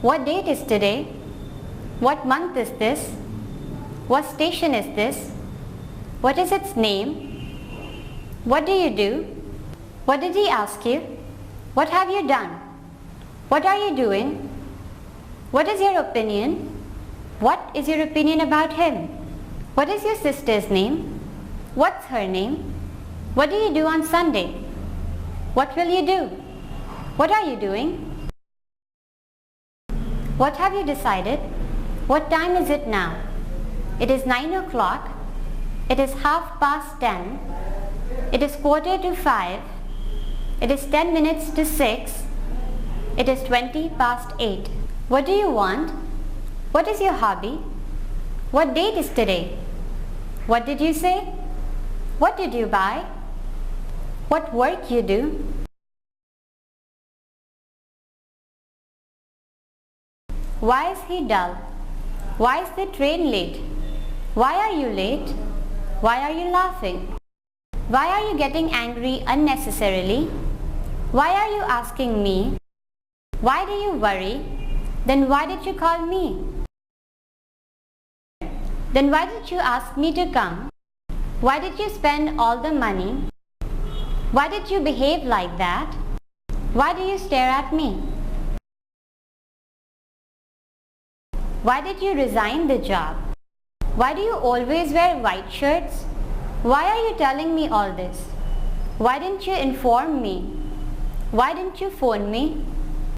What date is today? What month is this? What station is this? What is its name? What do you do? What did he ask you? What have you done? What are you doing? What is your opinion? What is your opinion about him? What is your sister's name? What's her name? What do you do on Sunday? What will you do? What are you doing? What have you decided? What time is it now? It is 9 o'clock. It is 10:30. It is 4:45. It is 10 minutes to 6. It is 8:20. What do you want? What is your hobby? What date is today? What did you say? What did you buy? What work you do? Why is he dull? Why is the train late? Why are you late? Why are you laughing? Why are you getting angry unnecessarily? Why are you asking me? Why do you worry? Then why did you call me? Then why did you ask me to come? Why did you spend all the money? Why did you behave like that? Why do you stare at me? Why did you resign the job? Why do you always wear white shirts? Why are you telling me all this? Why didn't you inform me? Why didn't you phone me?